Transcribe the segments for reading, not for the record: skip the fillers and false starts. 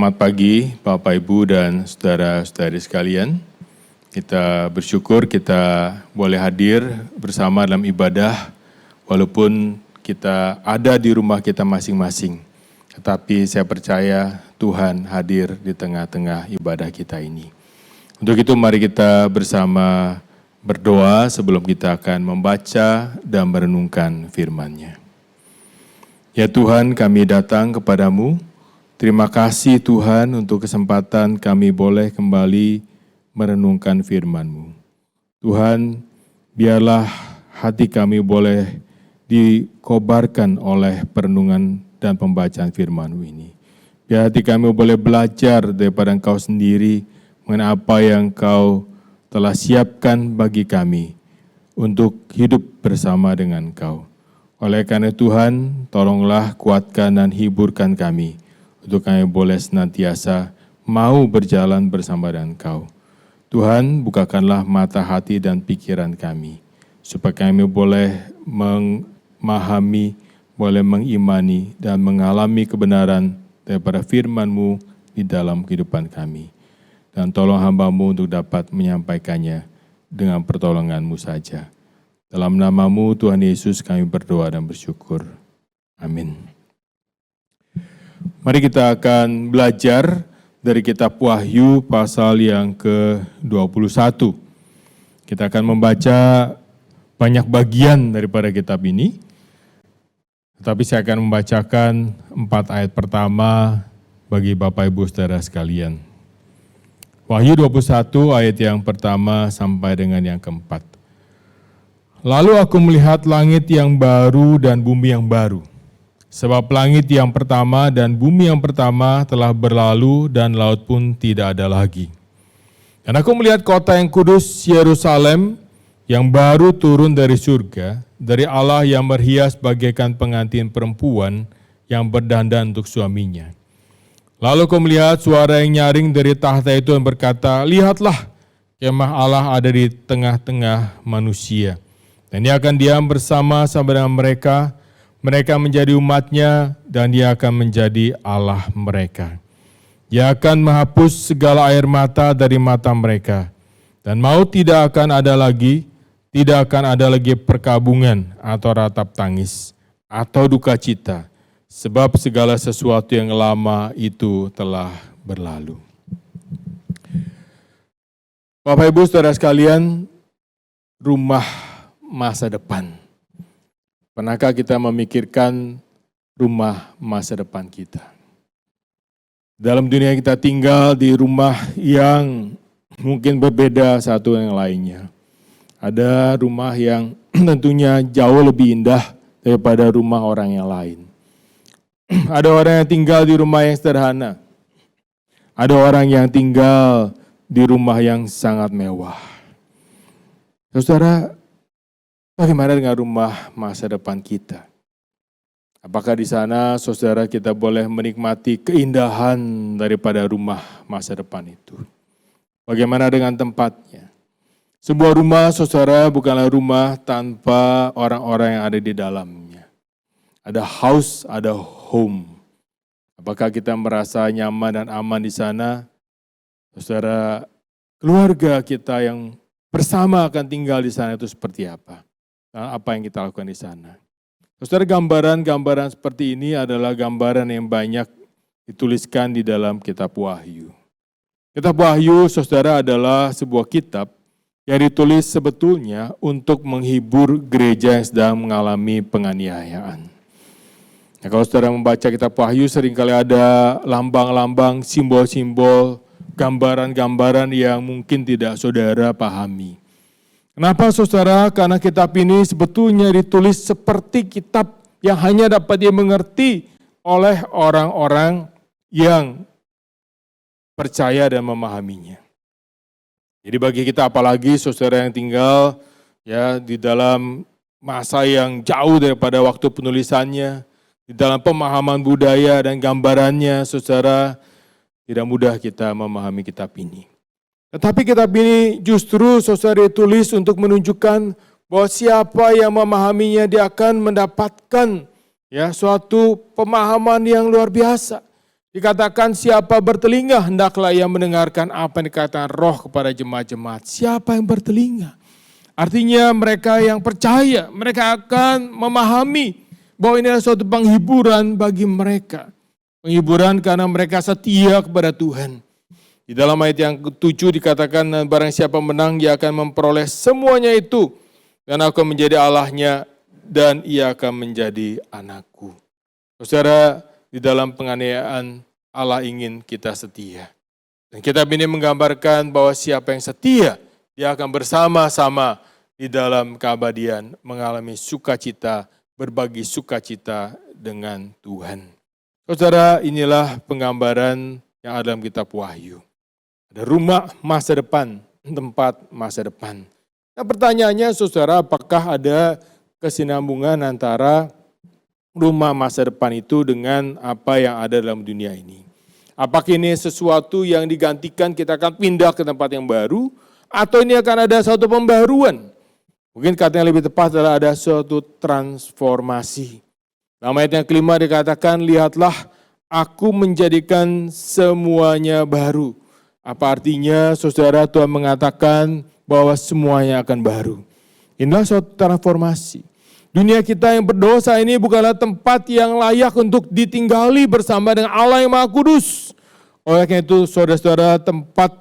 Selamat pagi Bapak Ibu dan saudara-saudari sekalian. Kita bersyukur kita boleh hadir bersama dalam ibadah walaupun kita ada di rumah kita masing-masing. Tetapi saya percaya Tuhan hadir di tengah-tengah ibadah kita ini. Untuk itu mari kita bersama berdoa sebelum kita akan membaca dan merenungkan firman-Nya. Ya Tuhan, kami datang kepadamu. Terima kasih Tuhan untuk kesempatan kami boleh kembali merenungkan firman-Mu. Tuhan, biarlah hati kami boleh dikobarkan oleh perenungan dan pembacaan firman-Mu ini. Biar hati kami boleh belajar daripada Engkau sendiri mengenai apa yang Engkau telah siapkan bagi kami untuk hidup bersama dengan Engkau. Oleh karena Tuhan, tolonglah kuatkan dan hiburkan kami, untuk kami boleh senantiasa mau berjalan bersama dengan Engkau. Tuhan, bukakanlah mata hati dan pikiran kami, supaya kami boleh memahami, boleh mengimani, dan mengalami kebenaran daripada firman-Mu di dalam kehidupan kami. Dan tolong hamba-Mu untuk dapat menyampaikannya dengan pertolongan-Mu saja. Dalam nama-Mu Tuhan Yesus kami berdoa dan bersyukur. Amin. Mari kita akan belajar dari kitab Wahyu pasal yang ke-21. Kita akan membaca banyak bagian daripada kitab ini. Tetapi saya akan membacakan 4 ayat pertama bagi Bapak Ibu Saudara sekalian. Wahyu 21 ayat yang pertama sampai dengan yang keempat. Lalu aku melihat langit yang baru dan bumi yang baru. Sebab langit yang pertama dan bumi yang pertama telah berlalu dan laut pun tidak ada lagi. Dan aku melihat kota yang kudus Yerusalem yang baru turun dari surga, dari Allah yang berhias bagaikan pengantin perempuan yang berdandan untuk suaminya. Lalu aku melihat suara yang nyaring dari tahta itu yang berkata, lihatlah kemah Allah ada di tengah-tengah manusia. Dan dia akan diam bersama-sama dengan mereka. Mereka menjadi umat-Nya dan Dia akan menjadi Allah mereka. Dia akan menghapus segala air mata dari mata mereka. Dan maut tidak akan ada lagi, tidak akan ada lagi perkabungan atau ratap tangis atau duka cita. Sebab segala sesuatu yang lama itu telah berlalu. Bapak Ibu Saudara sekalian, rumah masa depan. Pernahkah kita memikirkan rumah masa depan kita? Dalam dunia kita tinggal di rumah yang mungkin berbeda satu yang lainnya. Ada rumah yang tentunya jauh lebih indah daripada rumah orang yang lain. Ada orang yang tinggal di rumah yang sederhana. Ada orang yang tinggal di rumah yang sangat mewah. Saudara, bagaimana dengan rumah masa depan kita? Apakah di sana saudara kita boleh menikmati keindahan daripada rumah masa depan itu? Bagaimana dengan tempatnya? Sebuah rumah saudara bukanlah rumah tanpa orang-orang yang ada di dalamnya. Ada house, ada home. Apakah kita merasa nyaman dan aman di sana? Saudara, keluarga kita yang bersama akan tinggal di sana itu seperti apa? Apa yang kita lakukan di sana. Saudara, gambaran-gambaran seperti ini adalah gambaran yang banyak dituliskan di dalam kitab Wahyu. Kitab Wahyu, saudara, adalah sebuah kitab yang ditulis sebetulnya untuk menghibur gereja yang sedang mengalami penganiayaan. Nah, kalau saudara membaca kitab Wahyu, seringkali ada lambang-lambang, simbol-simbol, gambaran-gambaran yang mungkin tidak saudara pahami. Kenapa saudara? Karena kitab ini sebetulnya ditulis seperti kitab yang hanya dapat dimengerti oleh orang-orang yang percaya dan memahaminya. Jadi bagi kita apalagi saudara yang tinggal ya di dalam masa yang jauh daripada waktu penulisannya, di dalam pemahaman budaya dan gambarannya, saudara, tidak mudah kita memahami kitab ini. Tetapi kitab ini justru saudara ditulis untuk menunjukkan bahwa siapa yang memahaminya dia akan mendapatkan ya suatu pemahaman yang luar biasa. Dikatakan siapa bertelinga hendaklah ia mendengarkan apa yang dikatakan Roh kepada jemaat-jemaat. Siapa yang bertelinga? Artinya mereka yang percaya, mereka akan memahami bahwa ini adalah suatu penghiburan bagi mereka. Penghiburan karena mereka setia kepada Tuhan. Di dalam ayat yang ke-7 dikatakan barang siapa menang ia akan memperoleh semuanya itu. Dan aku menjadi Allahnya dan ia akan menjadi anakku. Saudara, di dalam penganiayaan Allah ingin kita setia. Dan kitab ini menggambarkan bahwa siapa yang setia, dia akan bersama-sama di dalam keabadian mengalami sukacita, berbagi sukacita dengan Tuhan. Saudara, inilah penggambaran yang ada dalam kitab Wahyu. Ada rumah masa depan, tempat masa depan. Nah pertanyaannya saudara, apakah ada kesinambungan antara rumah masa depan itu dengan apa yang ada dalam dunia ini? Apakah ini sesuatu yang digantikan, kita akan pindah ke tempat yang baru, atau ini akan ada suatu pembaruan? Mungkin kata yang lebih tepat adalah ada suatu transformasi. Dalam ayat yang kelima dikatakan, lihatlah aku menjadikan semuanya baru. Apa artinya saudara, Tuhan mengatakan bahwa semuanya akan baru. Inilah suatu transformasi. Dunia kita yang berdosa ini bukanlah tempat yang layak untuk ditinggali bersama dengan Allah yang Maha Kudus. Oleh karena itu saudara-saudara, tempat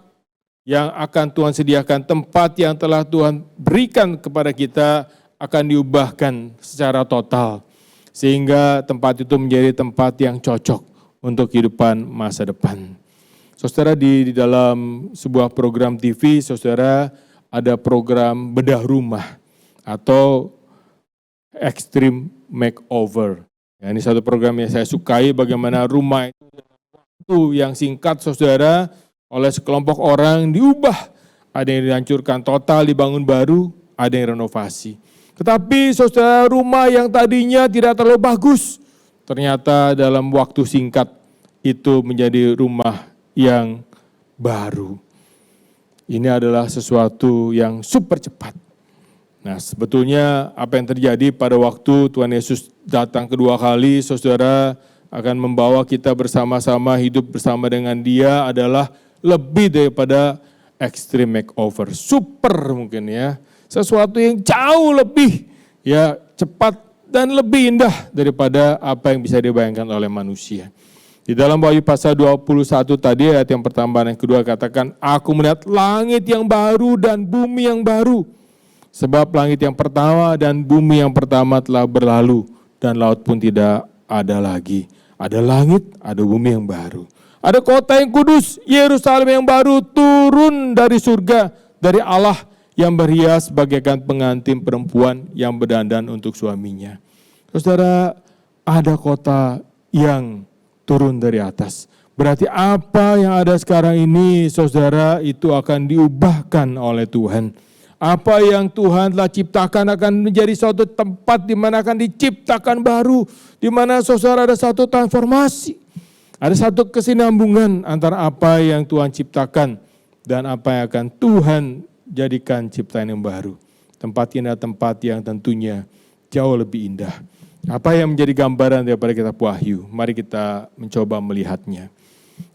yang akan Tuhan sediakan, tempat yang telah Tuhan berikan kepada kita akan diubahkan secara total. Sehingga tempat itu menjadi tempat yang cocok untuk kehidupan masa depan. Saudara, di dalam sebuah program TV, saudara, ada program bedah rumah atau extreme makeover. Ya, ini satu program yang saya sukai, bagaimana rumah itu yang singkat saudara oleh sekelompok orang diubah. Ada yang dihancurkan total, dibangun baru, ada yang renovasi. Tetapi saudara, rumah yang tadinya tidak terlalu bagus, ternyata dalam waktu singkat itu menjadi rumah yang baru. Ini adalah sesuatu yang super cepat. Nah, sebetulnya apa yang terjadi pada waktu Tuhan Yesus datang kedua kali, saudara, akan membawa kita bersama-sama hidup bersama dengan Dia adalah lebih daripada extreme makeover, super mungkin ya. Sesuatu yang jauh lebih ya cepat dan lebih indah daripada apa yang bisa dibayangkan oleh manusia. Di dalam Wahyu pasal 21 tadi ayat yang pertama dan kedua katakan, aku melihat langit yang baru dan bumi yang baru. Sebab langit yang pertama dan bumi yang pertama telah berlalu dan laut pun tidak ada lagi. Ada langit, ada bumi yang baru. Ada kota yang kudus, Yerusalem yang baru turun dari surga, dari Allah yang berhias bagaikan pengantin perempuan yang berdandan untuk suaminya. Saudara, ada kota yang turun dari atas. Berarti apa yang ada sekarang ini, saudara, itu akan diubahkan oleh Tuhan. Apa yang Tuhan telah ciptakan akan menjadi suatu tempat di mana akan diciptakan baru, di mana saudara ada satu transformasi. Ada satu kesinambungan antara apa yang Tuhan ciptakan dan apa yang akan Tuhan jadikan ciptaan yang baru. Tempat ini adalah tempat yang tentunya jauh lebih indah. Apa yang menjadi gambaran daripada kitab Wahyu? Mari kita mencoba melihatnya.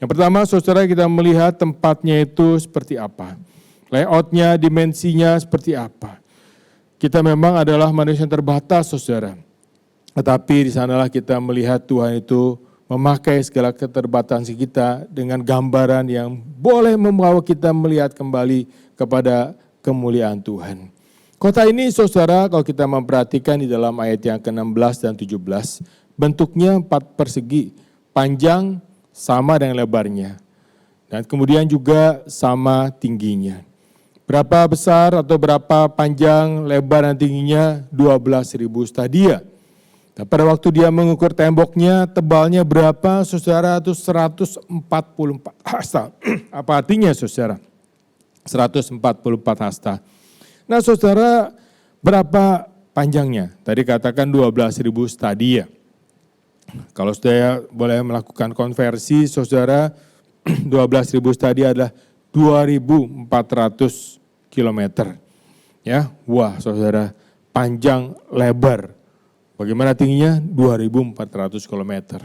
Yang pertama, saudara, kita melihat tempatnya itu seperti apa. Layoutnya, dimensinya seperti apa. Kita memang adalah manusia yang terbatas, saudara. Tetapi di sanalah kita melihat Tuhan itu memakai segala keterbatasan kita dengan gambaran yang boleh membawa kita melihat kembali kepada kemuliaan Tuhan. Kota ini, saudara, kalau kita memperhatikan di dalam ayat yang ke-16 dan 17, bentuknya 4 persegi, panjang sama dengan lebarnya, dan kemudian juga sama tingginya. Berapa besar atau berapa panjang, lebar, dan tingginya? 12.000 stadia. Nah, pada waktu dia mengukur temboknya, tebalnya berapa, saudara? Itu 144 hasta. Apa artinya, saudara? 144 hasta. Nah, saudara, berapa panjangnya? Tadi katakan 12.000 stadia. Kalau saya boleh melakukan konversi, saudara, 12.000 stadia adalah 2.400 kilometer. Ya, wah, saudara, panjang lebar. Bagaimana tingginya? 2.400 kilometer.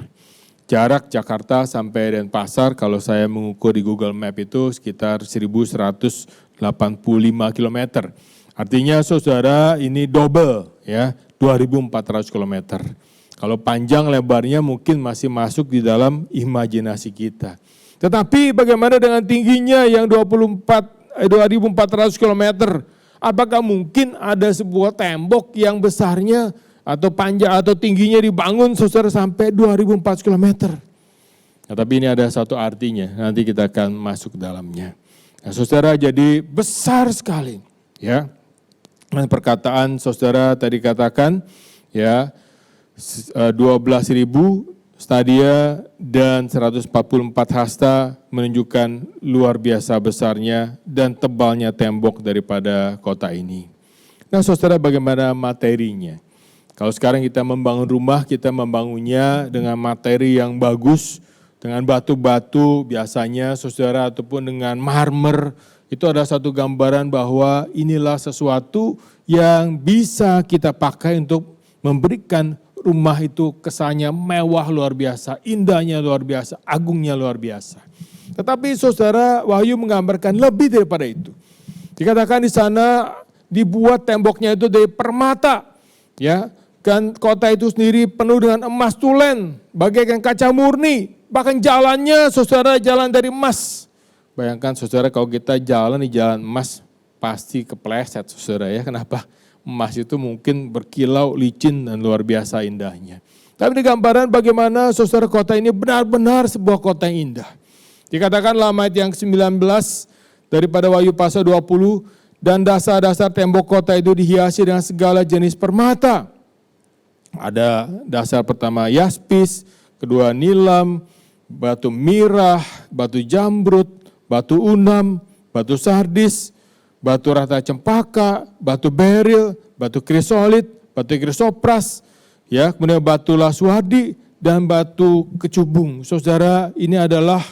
jarak Jakarta sampai Denpasar kalau saya mengukur di Google Map itu sekitar 1185 km. Artinya saudara ini double ya, 2400 km. Kalau panjang lebarnya mungkin masih masuk di dalam imajinasi kita. Tetapi bagaimana dengan tingginya yang 2400 km? Apakah mungkin ada sebuah tembok yang besarnya atau panjang atau tingginya dibangun saudara sampai 2400 km? Nah, tapi ini ada satu artinya, nanti kita akan masuk ke dalamnya. Nah, saudara, jadi besar sekali ya. Dan perkataan saudara tadi katakan ya 12.000 stadia dan 144 hasta menunjukkan luar biasa besarnya dan tebalnya tembok daripada kota ini. Nah saudara, bagaimana materinya? Kalau sekarang kita membangun rumah, kita membangunnya dengan materi yang bagus, dengan batu-batu biasanya saudara, ataupun dengan marmer. Itu ada satu gambaran bahwa inilah sesuatu yang bisa kita pakai untuk memberikan rumah itu kesannya mewah luar biasa, indahnya luar biasa, agungnya luar biasa. Tetapi saudara, Wahyu menggambarkan lebih daripada itu. Dikatakan di sana dibuat temboknya itu dari permata, ya, kan kota itu sendiri penuh dengan emas tulen, bagaikan kaca murni, bahkan jalannya saudara jalan dari emas. Bayangkan saudara kalau kita jalan di jalan emas pasti kepleset saudara ya, kenapa? Emas itu mungkin berkilau, licin dan luar biasa indahnya. Tapi di gambaran bagaimana saudara kota ini benar-benar sebuah kota yang indah. Dikatakan dalam ayat yang 19 daripada Wahyu pasal 20, dan dasar-dasar tembok kota itu dihiasi dengan segala jenis permata. Ada dasar pertama yaspis, kedua nilam, batu mirah, batu jamrud, batu unam, batu sardis, batu rata cempaka, batu beril, batu krisolit, batu krisopras, ya, kemudian batu laswadi dan batu kecubung. Saudara, ini adalah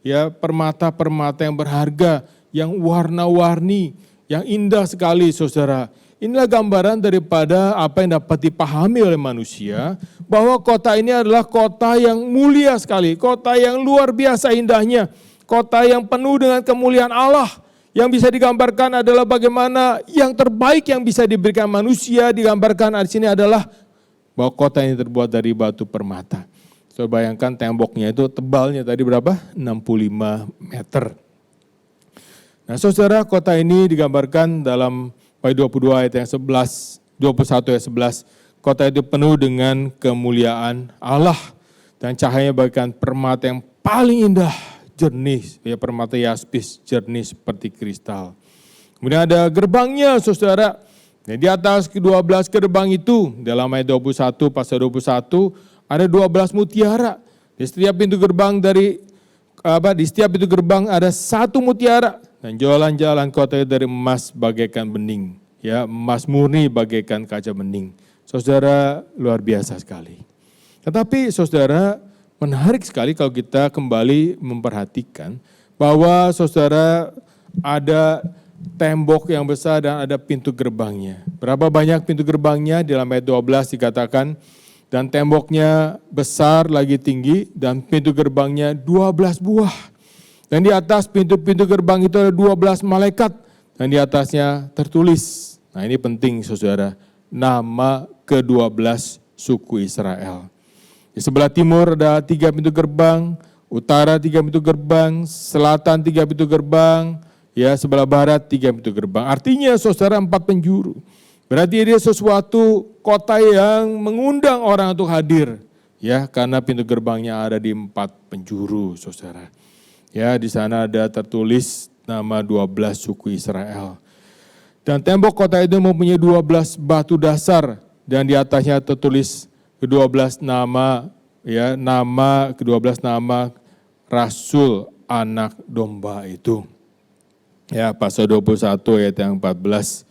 ya permata-permata yang berharga, yang warna-warni, yang indah sekali saudara. Inilah gambaran daripada apa yang dapat dipahami oleh manusia, bahwa kota ini adalah kota yang mulia sekali, kota yang luar biasa indahnya, kota yang penuh dengan kemuliaan Allah. Yang bisa digambarkan adalah bagaimana yang terbaik yang bisa diberikan manusia, digambarkan di sini adalah bahwa kota ini terbuat dari batu permata. So, bayangkan temboknya itu tebalnya tadi berapa? 65 meter. Nah saudara, kota ini digambarkan dalam pasal 22 ayat yang 11, 21 ayat 11. Kota itu penuh dengan kemuliaan Allah dan cahayanya bagaikan permata yang paling indah, jernih, ya permata yaspis, jernih seperti kristal. Kemudian ada gerbangnya saudara. Nah, di atas ke-12 gerbang itu, dalam ayat 21, pasal 21, ada 12 mutiara. Di setiap pintu gerbang di setiap pintu gerbang ada satu mutiara. Dan jalan-jalan kota itu dari emas bagaikan bening, ya emas murni bagaikan kaca bening. Saudara, luar biasa sekali. Tetapi saudara, menarik sekali kalau kita kembali memperhatikan bahwa saudara ada tembok yang besar dan ada pintu gerbangnya. Berapa banyak pintu gerbangnya? Di dalam ayat 12 dikatakan, dan temboknya besar lagi tinggi dan pintu gerbangnya 12 buah. Dan di atas pintu-pintu gerbang itu ada 12 malaikat dan di atasnya tertulis. Nah ini penting saudara, nama ke-12 suku Israel. Di sebelah timur ada 3 pintu gerbang, utara 3 pintu gerbang, selatan 3 pintu gerbang, ya sebelah barat 3 pintu gerbang. Artinya saudara 4 penjuru. Berarti dia sesuatu kota yang mengundang orang untuk hadir, ya karena pintu gerbangnya ada di 4 penjuru saudara. Ya di sana ada tertulis nama 12 suku Israel. Dan tembok kota itu mempunyai 12 batu dasar dan di atasnya tertulis ke-12 nama, ya nama ke-12 nama Rasul Anak Domba itu. Ya pasal 21 ayat yang 14.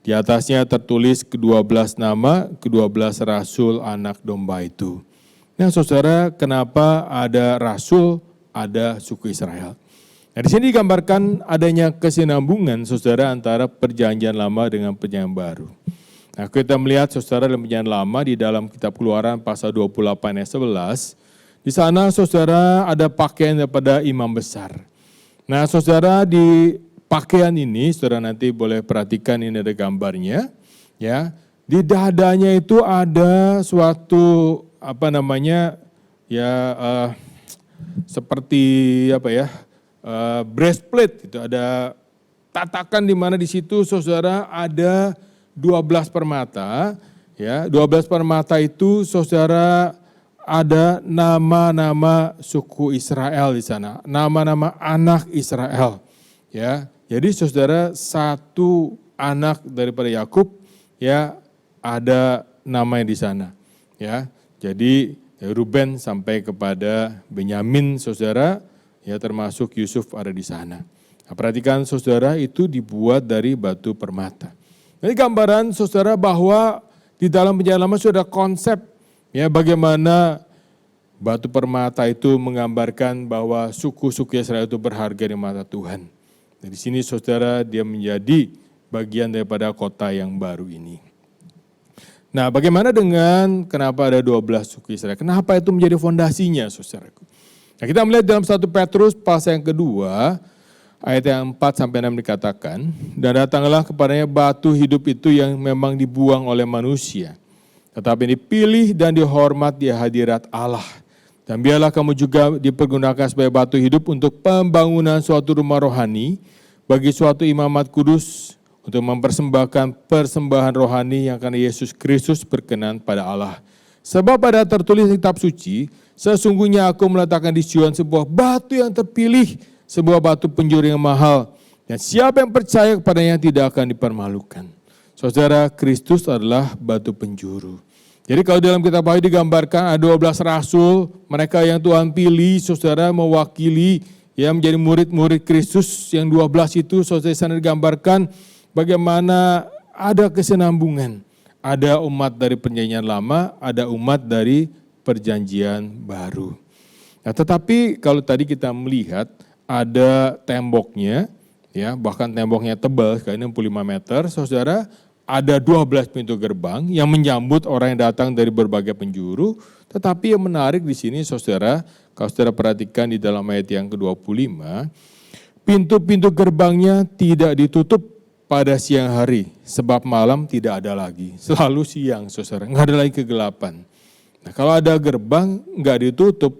Di atasnya tertulis ke-12 nama, ke-12 Rasul Anak Domba itu. Nah saudara, kenapa ada Rasul, ada suku Israel? Nah di sini digambarkan adanya kesinambungan saudara antara perjanjian lama dengan perjanjian baru. Nah kita melihat saudara dalam perjanjian lama di dalam kitab Keluaran pasal 28 ayat 11, Di sana saudara ada pakaian daripada imam besar. Nah saudara, di pakaian ini, saudara nanti boleh perhatikan, ini ada gambarnya. Ya, di dadanya itu ada suatu seperti breastplate, itu ada tatakan di mana di situ saudara ada 12 permata. Ya, 12 permata itu saudara ada nama-nama suku Israel di sana, nama-nama anak Israel. Ya, jadi saudara, satu anak daripada Yakub ya ada namanya di sana. Ya, jadi Ruben sampai kepada Benyamin saudara, ya termasuk Yusuf ada di sana. Nah, perhatikan saudara, itu dibuat dari batu permata. Ini gambaran saudara bahwa di dalam penyelaman sudah konsep ya bagaimana batu permata itu menggambarkan bahwa suku-suku Israel itu berharga di mata Tuhan. Dan di sini saudara, dia menjadi bagian daripada kota yang baru ini. Nah, bagaimana dengan kenapa ada 12 suku Israel? Kenapa itu menjadi fondasinya saudaraku? Nah, kita melihat dalam 1 Petrus pasal yang kedua, ayat yang 4-6 dikatakan, dan datanglah kepadanya batu hidup itu yang memang dibuang oleh manusia, tetapi dipilih dan dihormat di hadirat Allah. Dan biarlah kamu juga dipergunakan sebagai batu hidup untuk pembangunan suatu rumah rohani, bagi suatu imamat kudus, untuk mempersembahkan persembahan rohani yang karena Yesus Kristus berkenan pada Allah. Sebab pada tertulis di kitab suci, sesungguhnya aku meletakkan di Sion sebuah batu yang terpilih, sebuah batu penjuru yang mahal, dan siapa yang percaya kepadanya tidak akan dipermalukan. Saudara, Kristus adalah batu penjuru. Jadi kalau dalam kitab Wahyu digambarkan ada 12 rasul, mereka yang Tuhan pilih, saudara, mewakili yang menjadi murid-murid Kristus. Yang 12 itu saudara, sana digambarkan bagaimana ada kesinambungan. Ada umat dari perjanjian lama, ada umat dari perjanjian baru. Nah, tetapi kalau tadi kita melihat ada temboknya, ya bahkan temboknya tebal sekali 65 meter, saudara. Ada 12 pintu gerbang yang menyambut orang yang datang dari berbagai penjuru. Tetapi yang menarik di sini saudara, kalau saudara perhatikan di dalam ayat yang ke-25, pintu-pintu gerbangnya tidak ditutup pada siang hari, sebab malam tidak ada lagi. Selalu siang saudara, nggak ada lagi kegelapan. Nah, kalau ada gerbang nggak ditutup,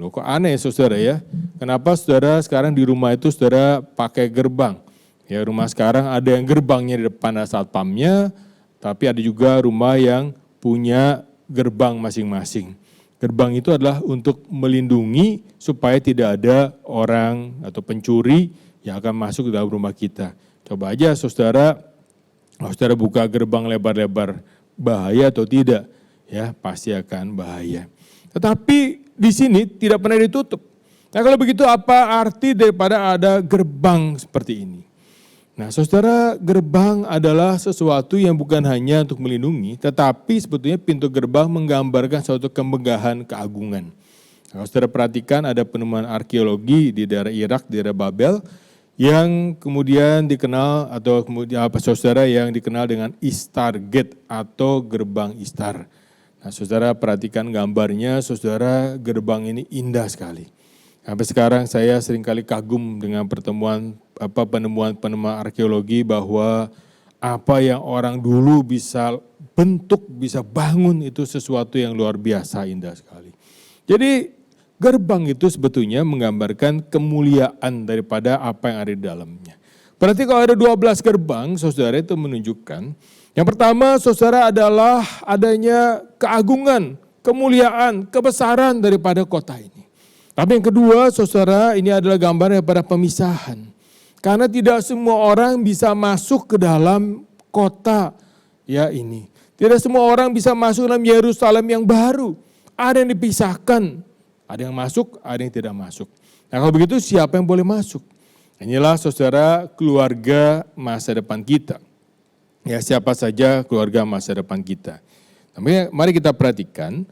loh kok aneh saudara ya. Kenapa saudara sekarang di rumah itu saudara pakai gerbang? Ya, rumah sekarang ada yang gerbangnya di depan ada satpamnya, tapi ada juga rumah yang punya gerbang masing-masing. Gerbang itu adalah untuk melindungi supaya tidak ada orang atau pencuri yang akan masuk ke dalam rumah kita. Coba aja saudara, kalau saudara buka gerbang lebar-lebar, bahaya atau tidak? Ya, pasti akan bahaya. Tetapi di sini tidak pernah ditutup. Nah, kalau begitu apa arti daripada ada gerbang seperti ini? Nah, saudara, gerbang adalah sesuatu yang bukan hanya untuk melindungi, tetapi sebetulnya pintu gerbang menggambarkan suatu kemegahan, keagungan. Kalau saudara perhatikan ada penemuan arkeologi di daerah Irak, di daerah Babel, yang kemudian dikenal atau kemudian saudara yang dikenal dengan Ishtar Gate atau gerbang Ishtar. Nah, saudara perhatikan gambarnya, saudara, gerbang ini indah sekali. Sampai sekarang saya seringkali kagum dengan penemuan arkeologi bahwa apa yang orang dulu bisa bentuk, bisa bangun itu sesuatu yang luar biasa indah sekali. Jadi gerbang itu sebetulnya menggambarkan kemuliaan daripada apa yang ada di dalamnya. Berarti kalau ada 12 gerbang, saudara, itu menunjukkan yang pertama saudara adalah adanya keagungan, kemuliaan, kebesaran daripada kota ini. Tapi yang kedua, saudara, ini adalah gambar daripada pemisahan. Karena tidak semua orang bisa masuk ke dalam kota ya ini. Tidak semua orang bisa masuk dalam Yerusalem yang baru. Ada yang dipisahkan, ada yang masuk, ada yang tidak masuk. Nah, kalau begitu siapa yang boleh masuk? Inilah saudara keluarga masa depan kita. Ya, siapa saja keluarga masa depan kita. Nah, mari kita perhatikan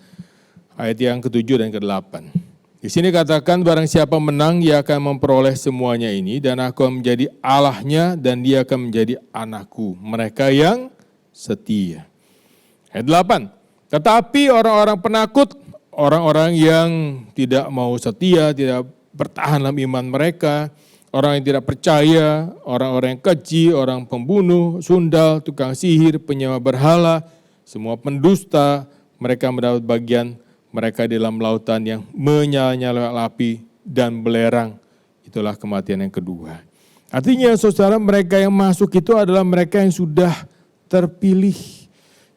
ayat yang ke-7 dan ke-8. Di sini katakan barang siapa menang ia akan memperoleh semuanya ini dan aku akan menjadi Allahnya dan dia akan menjadi anakku. Mereka yang setia. Ayat 8. Tetapi orang-orang penakut, orang-orang yang tidak mau setia, tidak bertahan dalam iman mereka, orang yang tidak percaya, orang-orang yang keji, orang pembunuh, sundal, tukang sihir, penyembah berhala, semua pendusta, mereka mendapat bagian mereka di dalam lautan yang menyala-nyala api dan belerang. Itulah kematian yang kedua. Artinya saudara, mereka yang masuk itu adalah mereka yang sudah terpilih.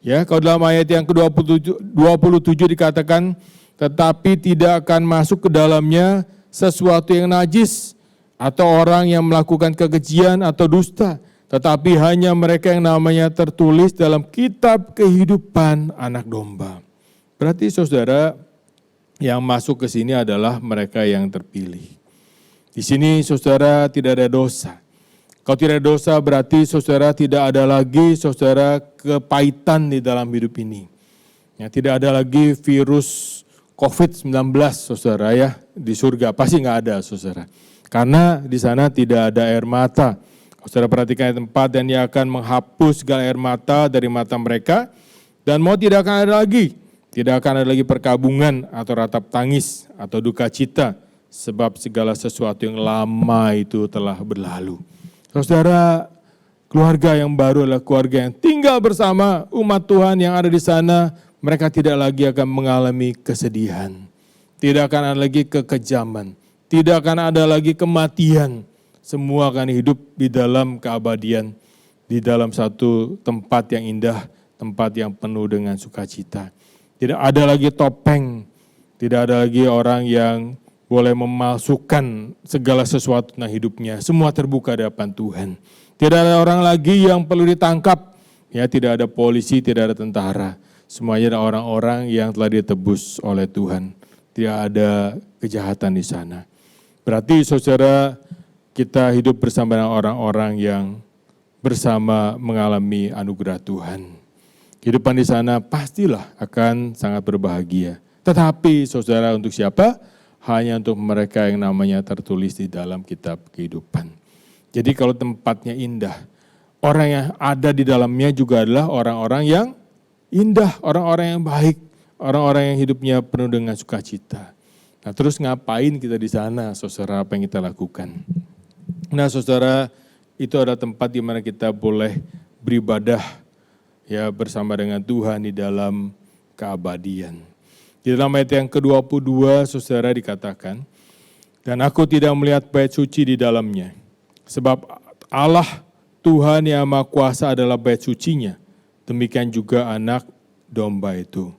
Ya, kalau dalam ayat yang ke-27 dikatakan, tetapi tidak akan masuk ke dalamnya sesuatu yang najis atau orang yang melakukan kekejian atau dusta, tetapi hanya mereka yang namanya tertulis dalam kitab kehidupan anak domba. Berarti saudara, yang masuk ke sini adalah mereka yang terpilih. Di sini saudara tidak ada dosa. Kalau tidak ada dosa berarti saudara tidak ada lagi saudara kepahitan di dalam hidup ini. Ya, tidak ada lagi virus COVID-19 saudara ya di surga, pasti nggak ada saudara. Karena di sana tidak ada air mata. Saudara perhatikan ayat 4, dan Dia akan menghapus segala air mata dari mata mereka, dan maut tidak akan ada lagi. Tidak akan ada lagi perkabungan atau ratap tangis atau duka cita, sebab segala sesuatu yang lama itu telah berlalu. Saudara, keluarga yang baru adalah keluarga yang tinggal bersama umat Tuhan yang ada di sana. Mereka tidak lagi akan mengalami kesedihan. Tidak akan ada lagi kekejaman. Tidak akan ada lagi kematian. Semua akan hidup di dalam keabadian. Di dalam satu tempat yang indah, tempat yang penuh dengan sukacita. Tidak ada lagi topeng. Tidak ada lagi orang yang boleh memalsukan segala sesuatu tentang hidupnya. Semua terbuka di hadapan Tuhan. Tidak ada orang lagi yang perlu ditangkap. Ya, tidak ada polisi, tidak ada tentara. Semuanya ada orang-orang yang telah ditebus oleh Tuhan. Tidak ada kejahatan di sana. Berarti saudara, kita hidup bersama dengan orang-orang yang bersama mengalami anugerah Tuhan. Kehidupan di sana pastilah akan sangat berbahagia. Tetapi saudara, untuk siapa? Hanya untuk mereka yang namanya tertulis di dalam kitab kehidupan. Jadi kalau tempatnya indah, orang yang ada di dalamnya juga adalah orang-orang yang indah, orang-orang yang baik, orang-orang yang hidupnya penuh dengan sukacita. Nah, terus ngapain kita di sana, saudara, apa yang kita lakukan? Nah, saudara, itu adalah tempat di mana kita boleh beribadah ya bersama dengan Tuhan di dalam keabadian. Di dalam ayat yang ke-22, saudara, dikatakan, dan aku tidak melihat bait suci di dalamnya, sebab Allah Tuhan yang Maha Kuasa adalah bait sucinya, demikian juga anak domba itu.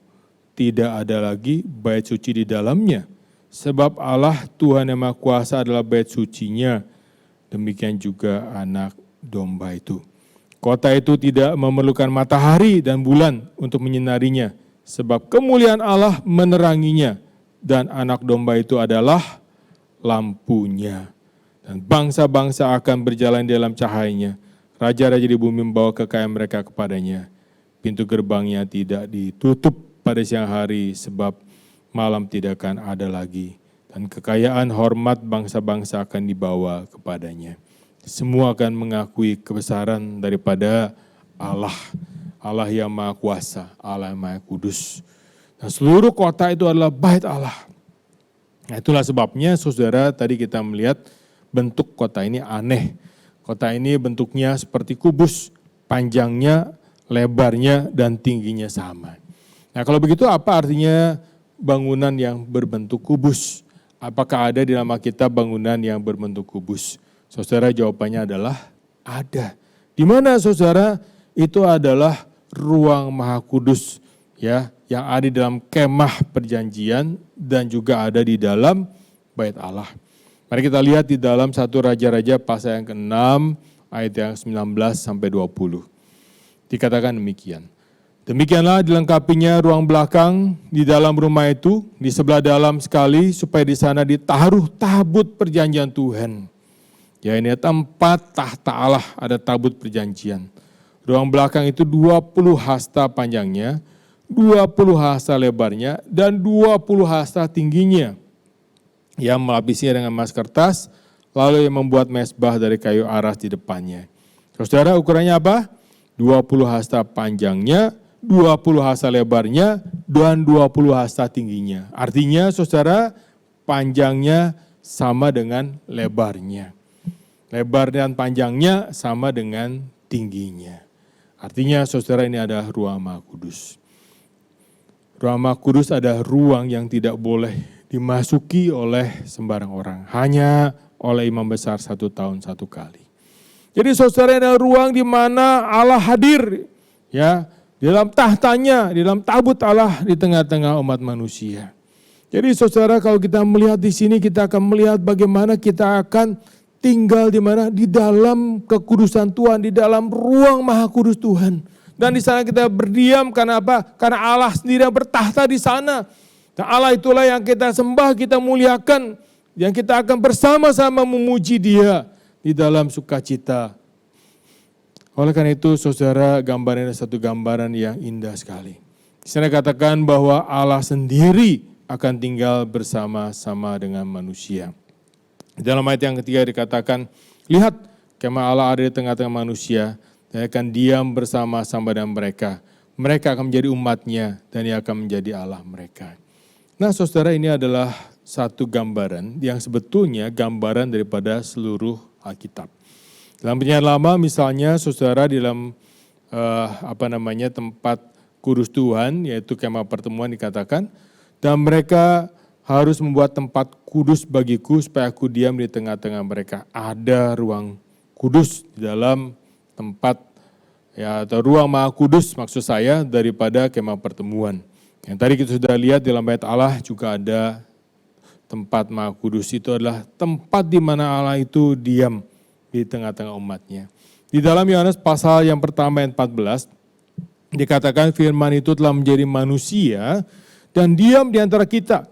Tidak ada lagi bait suci di dalamnya, sebab Allah Tuhan yang Maha Kuasa adalah bait sucinya, demikian juga anak domba itu. Kota itu tidak memerlukan matahari dan bulan untuk menyinarinya, sebab kemuliaan Allah meneranginya, dan anak domba itu adalah lampunya. Dan bangsa-bangsa akan berjalan di dalam cahayanya. Raja-raja di bumi membawa kekayaan mereka kepadanya. Pintu gerbangnya tidak ditutup pada siang hari, sebab malam tidak akan ada lagi. Dan kekayaan hormat bangsa-bangsa akan dibawa kepadanya. Semua akan mengakui kebesaran daripada Allah. Allah yang Maha Kuasa, Allah yang Maha Kudus. Nah, seluruh kota itu adalah bait Allah. Nah, itulah sebabnya saudara, tadi kita melihat bentuk kota ini aneh. Kota ini bentuknya seperti kubus, panjangnya, lebarnya, dan tingginya sama. Nah, kalau begitu apa artinya bangunan yang berbentuk kubus? Apakah ada di dalam Alkitab bangunan yang berbentuk kubus? Saudara, jawabannya adalah ada. Di mana saudara? Itu adalah ruang Maha Kudus ya, yang ada di dalam kemah perjanjian dan juga ada di dalam bait Allah. Mari kita lihat di dalam 1 Raja-Raja pasal yang ke-6 ayat yang 19 sampai 20. Dikatakan demikian. Demikianlah dilengkapinya ruang belakang di dalam rumah itu, di sebelah dalam sekali, supaya di sana ditaruh tabut perjanjian Tuhan. Ya, ini tempat tahta Allah, ada tabut perjanjian. Ruang belakang itu 20 hasta panjangnya, 20 hasta lebarnya, dan 20 hasta tingginya. Yang melapisinya dengan emas kertas, lalu yang membuat mezbah dari kayu aras di depannya. Saudara, ukurannya apa? 20 hasta panjangnya, 20 hasta lebarnya, dan 20 hasta tingginya. Artinya saudara, panjangnya sama dengan lebarnya. Lebar dan panjangnya sama dengan tingginya. Artinya saudara, ini adalah ruang Maha Kudus. Ruang Maha Kudus adalah ruang yang tidak boleh dimasuki oleh sembarang orang. Hanya oleh imam besar 1 tahun 1 kali. Jadi saudara, ada ruang di mana Allah hadir, ya, di dalam tahtanya, di dalam tabut Allah di tengah-tengah umat manusia. Jadi saudara, kalau kita melihat di sini, kita akan melihat bagaimana kita akan tinggal di mana, di dalam kekudusan Tuhan, di dalam ruang Maha Kudus Tuhan. Dan di sana kita berdiam karena apa? Karena Allah sendiri yang bertahta di sana. Dan Allah itulah yang kita sembah, kita muliakan, yang kita akan bersama-sama memuji Dia di dalam sukacita. Oleh karena itu saudara, gambaran ini satu gambaran yang indah sekali. Di sana katakan bahwa Allah sendiri akan tinggal bersama-sama dengan manusia. Dalam ayat yang ketiga dikatakan, lihat kemah Allah ada di tengah-tengah manusia, dan akan diam bersama-sama dengan mereka. Mereka akan menjadi umatnya dan Ia akan menjadi Allah mereka. Nah saudara, ini adalah satu gambaran yang sebetulnya gambaran daripada seluruh Alkitab. Dalam Perjanjian Lama misalnya saudara, di dalam tempat kudus Tuhan, yaitu kemah pertemuan dikatakan, dan mereka harus membuat tempat kudus bagiku supaya aku diam di tengah-tengah mereka. Ada ruang kudus di dalam tempat, ya, atau ruang Maha Kudus maksud saya, daripada kemah pertemuan. Yang tadi kita sudah lihat dalam ayat Allah juga ada tempat Maha Kudus, itu adalah tempat di mana Allah itu diam di tengah-tengah umatnya. Di dalam Yohanes pasal yang pertama ayat 14, dikatakan firman itu telah menjadi manusia dan diam di antara kita.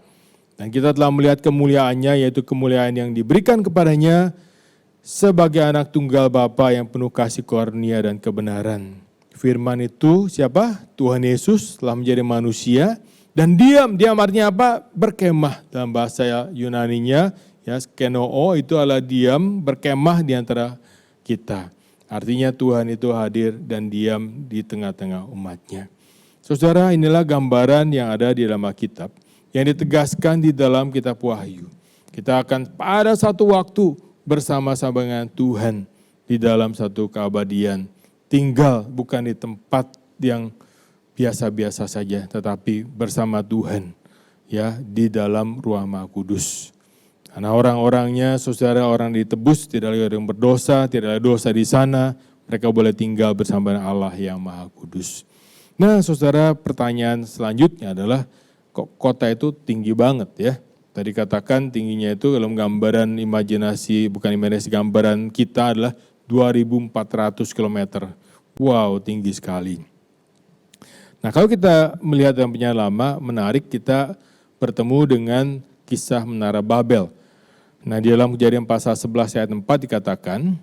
Dan kita telah melihat kemuliaannya, yaitu kemuliaan yang diberikan kepadanya sebagai anak tunggal Bapa yang penuh kasih karunia dan kebenaran. Firman itu siapa? Tuhan Yesus telah menjadi manusia dan diam. Diam artinya apa? Berkemah dalam bahasa Yunaninya. Ya, skenoo itu adalah diam, berkemah di antara kita. Artinya Tuhan itu hadir dan diam di tengah-tengah umatnya. Saudara, inilah gambaran yang ada di dalam Alkitab, yang ditegaskan di dalam kitab Wahyu. Kita akan pada satu waktu bersama-sama dengan Tuhan di dalam satu keabadian. Tinggal bukan di tempat yang biasa-biasa saja, tetapi bersama Tuhan, ya, di dalam ruang Maha Kudus. Karena orang-orangnya, saudara, orang ditebus, tidak ada yang berdosa, tidak ada dosa di sana, mereka boleh tinggal bersama Allah yang Maha Kudus. Nah saudara, pertanyaan selanjutnya adalah, kok kota itu tinggi banget ya? Tadi katakan tingginya itu dalam gambaran imajinasi, bukan imajinasi, gambaran kita adalah 2.400 km. Wow, tinggi sekali. Nah kalau kita melihat dalam Perjanjian Lama, menarik kita bertemu dengan kisah Menara Babel. Nah di dalam Kejadian pasal 11 ayat 4 dikatakan,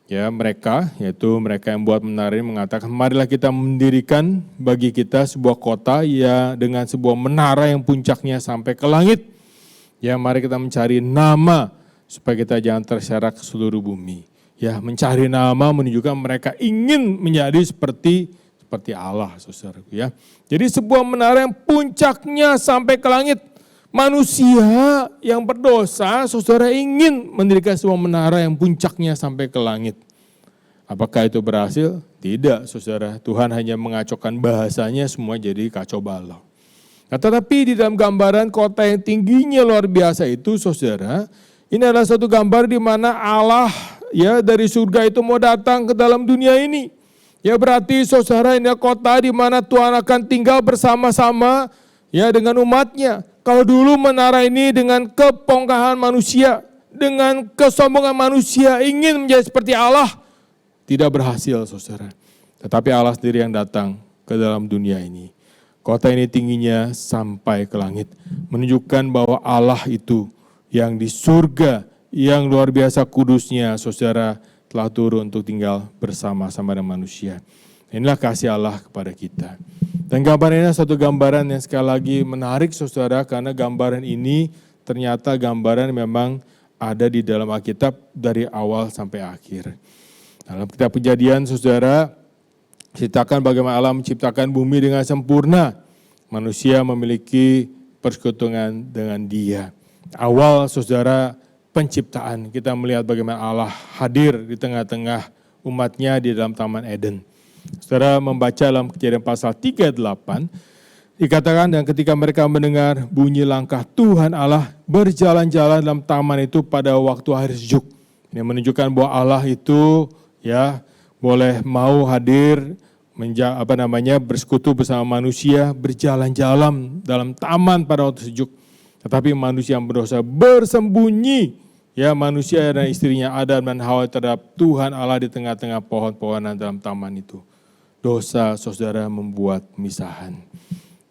ya mereka, yaitu mereka yang buat menara ini mengatakan, marilah kita mendirikan bagi kita sebuah kota ya dengan sebuah menara yang puncaknya sampai ke langit. Ya mari kita mencari nama supaya kita jangan terserak ke seluruh bumi. Ya mencari nama menunjukkan mereka ingin menjadi seperti Allah, saudaraku ya. Jadi sebuah menara yang puncaknya sampai ke langit. Manusia yang berdosa, saudara, ingin mendirikan sebuah menara yang puncaknya sampai ke langit. Apakah itu berhasil? Tidak, saudara. Tuhan hanya mengacaukan bahasanya, semua jadi kacau balau. Nah, tetapi di dalam gambaran kota yang tingginya luar biasa itu, saudara, ini adalah satu gambar di mana Allah ya dari surga itu mau datang ke dalam dunia ini. Ya berarti, saudara, ini kota di mana Tuhan akan tinggal bersama-sama ya dengan umatnya. Kalau dulu menara ini dengan kepongkahan manusia, dengan kesombongan manusia ingin menjadi seperti Allah, tidak berhasil, saudara. Tetapi Allah sendiri yang datang ke dalam dunia ini. Kota ini tingginya sampai ke langit, menunjukkan bahwa Allah itu yang di surga, yang luar biasa kudusnya, saudara, telah turun untuk tinggal bersama-sama dengan manusia. Inilah kasih Allah kepada kita. Dan gambaran ini satu gambaran yang sekali lagi menarik, saudara, karena gambaran ini ternyata gambaran memang ada di dalam Alkitab dari awal sampai akhir. Dalam kitab Kejadian, saudara, ceritakan bagaimana Allah menciptakan bumi dengan sempurna. Manusia memiliki persekutuan dengan Dia. Awal saudara penciptaan, kita melihat bagaimana Allah hadir di tengah-tengah umatnya di dalam Taman Eden. Saudara membaca dalam Kejadian pasal 38, dikatakan dan ketika mereka mendengar bunyi langkah Tuhan Allah berjalan-jalan dalam taman itu pada waktu hari sejuk. Ini menunjukkan bahwa Allah itu boleh mau hadir bersekutu bersama manusia, berjalan-jalan dalam taman pada waktu sejuk. Tetapi manusia yang berdosa bersembunyi, manusia dan istrinya Adam dan Hawa terhadap Tuhan Allah di tengah-tengah pohon-pohonan dalam taman itu. Dosa saudara membuat misahan.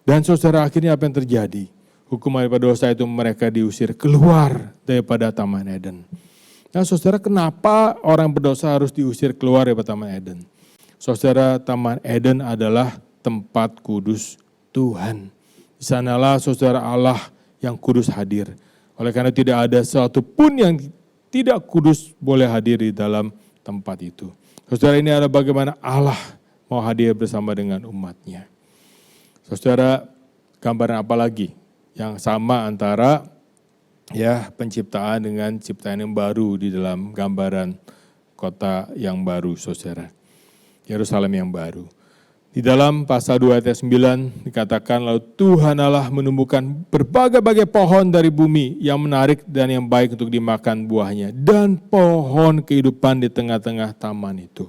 Dan saudara akhirnya apa yang terjadi? Hukuman daripada dosa itu mereka diusir keluar daripada Taman Eden. Nah saudara, kenapa orang berdosa harus diusir keluar daripada Taman Eden? Saudara, Taman Eden adalah tempat kudus Tuhan. Di sanalah saudara Allah yang kudus hadir. Oleh karena tidak ada sesuatu pun yang tidak kudus boleh hadir di dalam tempat itu. Saudara, ini adalah bagaimana Allah mau hadir bersama dengan umatnya. Saudara, gambaran apa lagi yang sama antara penciptaan dengan ciptaan yang baru di dalam gambaran kota yang baru, saudara. Yerusalem yang baru. Di dalam pasal 2 ayat 9 dikatakan, lalu Tuhan Allah menumbuhkan berbagai-bagai pohon dari bumi yang menarik dan yang baik untuk dimakan buahnya. Dan pohon kehidupan di tengah-tengah taman itu.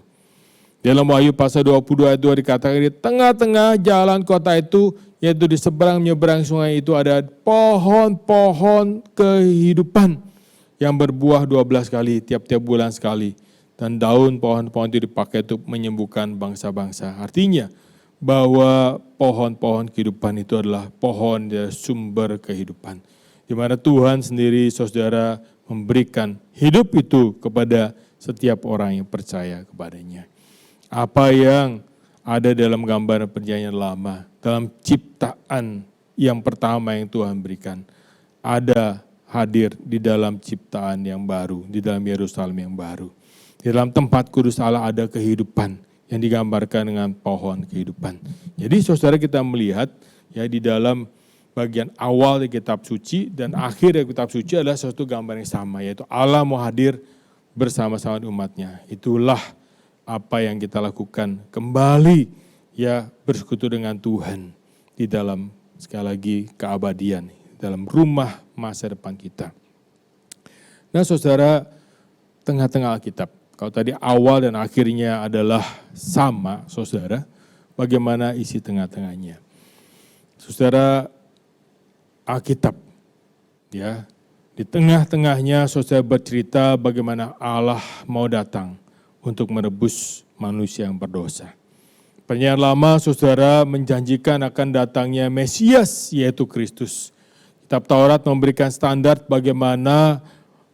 Dalam Wahyu pasal 22 ayat 2 dikatakan, di tengah-tengah jalan kota itu, yaitu di seberang menyeberang sungai itu ada pohon-pohon kehidupan yang berbuah 12 kali, tiap-tiap bulan sekali. Dan daun pohon-pohon itu dipakai untuk menyembuhkan bangsa-bangsa. Artinya bahwa pohon-pohon kehidupan itu adalah pohon dari sumber kehidupan. Di mana Tuhan sendiri, saudara, memberikan hidup itu kepada setiap orang yang percaya kepadanya. Apa yang ada dalam gambar perjanjian lama, dalam ciptaan yang pertama yang Tuhan berikan, ada hadir di dalam ciptaan yang baru, di dalam Yerusalem yang baru. Di dalam tempat kudus Allah ada kehidupan yang digambarkan dengan pohon kehidupan. Jadi saudara, kita melihat di dalam bagian awal di kitab suci dan akhir dari kitab suci adalah suatu gambar yang sama, yaitu Allah mau hadir bersama-sama umatnya. Itulah apa yang kita lakukan kembali bersekutu dengan Tuhan di dalam sekali lagi keabadian, dalam rumah masa depan kita. Nah saudara, tengah-tengah Alkitab, kalau tadi awal dan akhirnya adalah sama, saudara, bagaimana isi tengah-tengahnya? Saudara, Alkitab, di tengah-tengahnya saudara bercerita bagaimana Allah mau datang untuk menebus manusia yang berdosa. Perjanjian Lama, saudara, menjanjikan akan datangnya Mesias, yaitu Kristus. Kitab Taurat memberikan standar bagaimana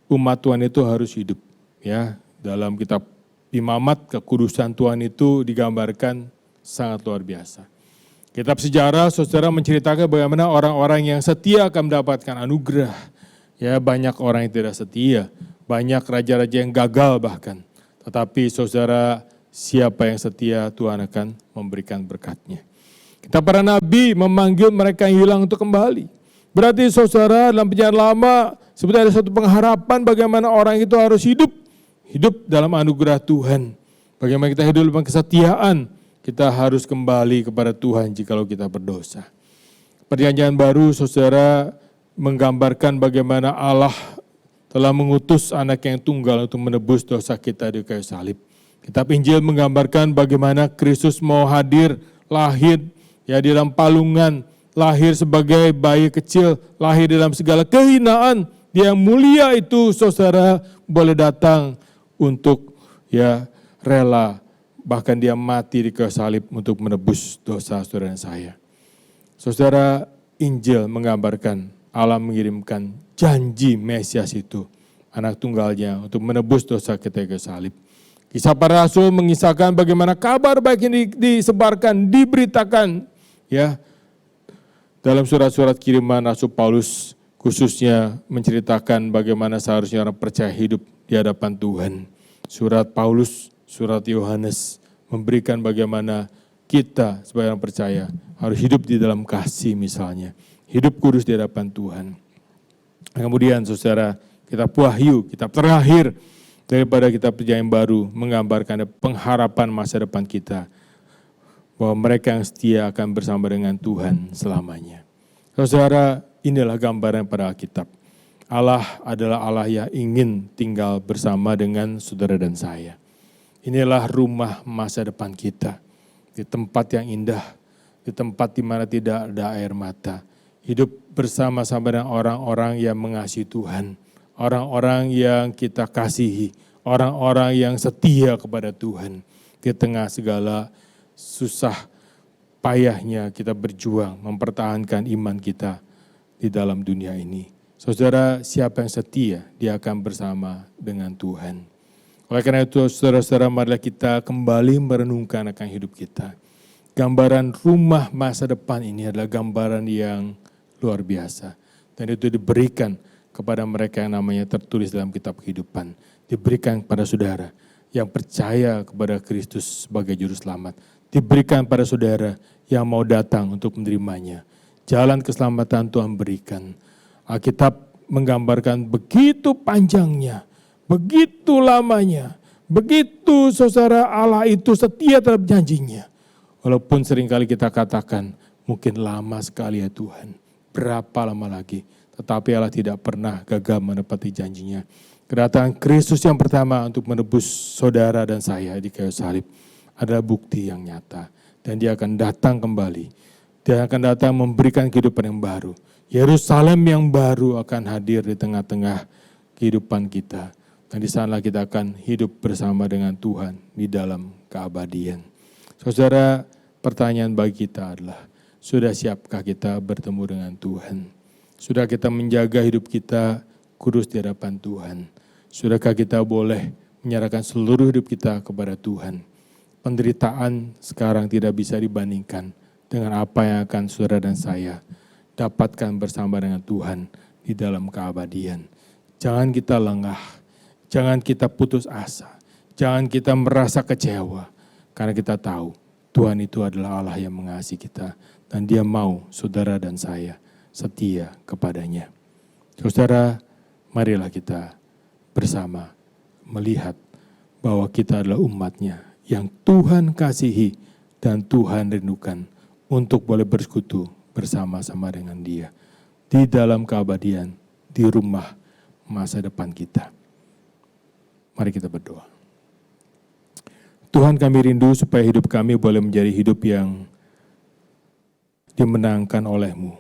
umat Tuhan itu harus hidup. Dalam kitab Imamat, kekudusan Tuhan itu digambarkan sangat luar biasa. Kitab sejarah, saudara, menceritakan bagaimana orang-orang yang setia akan mendapatkan anugerah. Banyak orang yang tidak setia, banyak raja-raja yang gagal bahkan. Tetapi saudara, siapa yang setia, Tuhan akan memberikan berkat-Nya. Kitab para nabi memanggil mereka yang hilang untuk kembali. Berarti saudara, dalam perjanjian lama seperti ada satu pengharapan bagaimana orang itu harus hidup dalam anugerah Tuhan. Bagaimana kita hidup dalam kesetiaan, kita harus kembali kepada Tuhan jikalau kita berdosa. Perjanjian baru, saudara, menggambarkan bagaimana Allah telah mengutus anak yang tunggal untuk menebus dosa kita di kayu salib. Kitab Injil menggambarkan bagaimana Kristus mau hadir, lahir di dalam palungan, lahir sebagai bayi kecil, lahir dalam segala kehinaan. Dia yang mulia itu, saudara, boleh datang untuk rela, bahkan dia mati di kayu salib untuk menebus dosa saudara dan saya. Saudara, Injil menggambarkan Allah mengirimkan janji Mesias itu, anak tunggalnya, untuk menebus dosa kita ke salib. Kisah para rasul mengisahkan bagaimana kabar baik ini disebarkan, diberitakan. Dalam surat-surat kiriman Rasul Paulus khususnya menceritakan bagaimana seharusnya orang percaya hidup di hadapan Tuhan. Surat Paulus, surat Yohanes memberikan bagaimana kita sebagai orang percaya harus hidup di dalam kasih misalnya. Hidup kudus di hadapan Tuhan. Kemudian saudara, kitab Wahyu, kitab terakhir daripada kitab perjanjian baru menggambarkan pengharapan masa depan kita. Bahwa mereka yang setia akan bersama dengan Tuhan selamanya. Saudara, inilah gambaran pada Alkitab. Allah adalah Allah yang ingin tinggal bersama dengan saudara dan saya. Inilah rumah masa depan kita. Di tempat yang indah, di tempat di mana tidak ada air mata. Hidup bersama-sama dengan orang-orang yang mengasihi Tuhan. Orang-orang yang kita kasihi. Orang-orang yang setia kepada Tuhan. Di tengah segala susah payahnya kita berjuang mempertahankan iman kita di dalam dunia ini. Saudara, siapa yang setia, dia akan bersama dengan Tuhan. Oleh karena itu, saudara-saudara, marilah kita kembali merenungkan akan hidup kita. Gambaran rumah masa depan ini adalah gambaran yang luar biasa. Dan itu diberikan kepada mereka yang namanya tertulis dalam kitab kehidupan. Diberikan kepada saudara yang percaya kepada Kristus sebagai juru selamat. Diberikan pada saudara yang mau datang untuk menerimanya. Jalan keselamatan Tuhan berikan. Alkitab menggambarkan begitu panjangnya, begitu lamanya, begitu saudara Allah itu setia terhadap janjinya. Walaupun seringkali kita katakan, mungkin lama sekali ya Tuhan, berapa lama lagi. Tetapi Allah tidak pernah gagal menepati janjinya. Kedatangan Kristus yang pertama untuk menebus saudara dan saya di kayu salib adalah bukti yang nyata. Dan dia akan datang kembali. Dia akan datang memberikan kehidupan yang baru. Yerusalem yang baru akan hadir di tengah-tengah kehidupan kita. Dan di sana kita akan hidup bersama dengan Tuhan di dalam keabadian. Saudara, pertanyaan bagi kita adalah, sudah siapkah kita bertemu dengan Tuhan? Sudah kita menjaga hidup kita kudus di hadapan Tuhan? Sudahkah kita boleh menyerahkan seluruh hidup kita kepada Tuhan? Penderitaan sekarang tidak bisa dibandingkan dengan apa yang akan saudara dan saya dapatkan bersama dengan Tuhan di dalam keabadian. Jangan kita lengah, jangan kita putus asa, jangan kita merasa kecewa, karena kita tahu Tuhan itu adalah Allah yang mengasihi kita dan Dia mau saudara dan saya setia kepadanya. Saudara, marilah kita bersama melihat bahwa kita adalah umat-Nya yang Tuhan kasihi dan Tuhan rindukan untuk boleh bersekutu bersama-sama dengan Dia di dalam keabadian, di rumah masa depan kita. Mari kita berdoa. Tuhan, kami rindu supaya hidup kami boleh menjadi hidup yang dimenangkan oleh-Mu.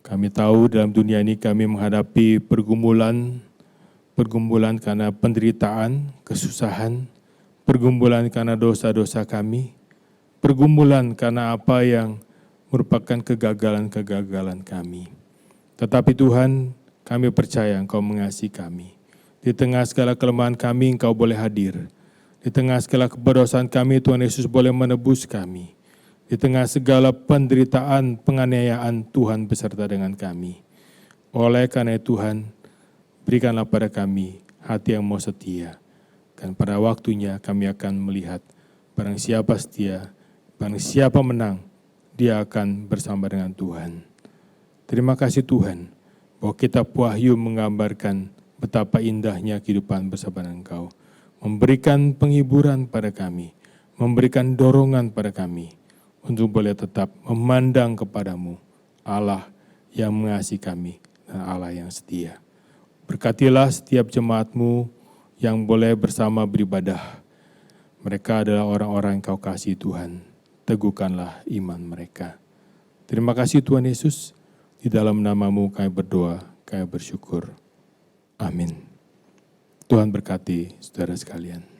Kami tahu dalam dunia ini kami menghadapi pergumulan karena penderitaan, kesusahan, pergumulan karena dosa-dosa kami, pergumulan karena apa yang merupakan kegagalan-kegagalan kami. Tetapi Tuhan, kami percaya Engkau mengasihi kami. Di tengah segala kelemahan kami, Engkau boleh hadir. Di tengah segala keberdosaan kami, Tuhan Yesus boleh menebus kami. Di tengah segala penderitaan, penganiayaan, Tuhan beserta dengan kami. Oleh karena Tuhan, berikanlah pada kami hati yang mau setia. Dan pada waktunya kami akan melihat barang siapa setia, barang siapa menang, dia akan bersama dengan Tuhan. Terima kasih Tuhan, bahwa kitab Wahyu menggambarkan betapa indahnya kehidupan bersama dengan Engkau. Memberikan penghiburan pada kami, memberikan dorongan pada kami, untuk boleh tetap memandang kepadamu, Allah yang mengasihi kami dan Allah yang setia. Berkatilah setiap jemaat-Mu yang boleh bersama beribadah. Mereka adalah orang-orang yang Kau kasih Tuhan. Teguhkanlah iman mereka. Terima kasih Tuhan Yesus. Di dalam nama-Mu kami berdoa, kami bersyukur. Amin. Tuhan berkati saudara sekalian.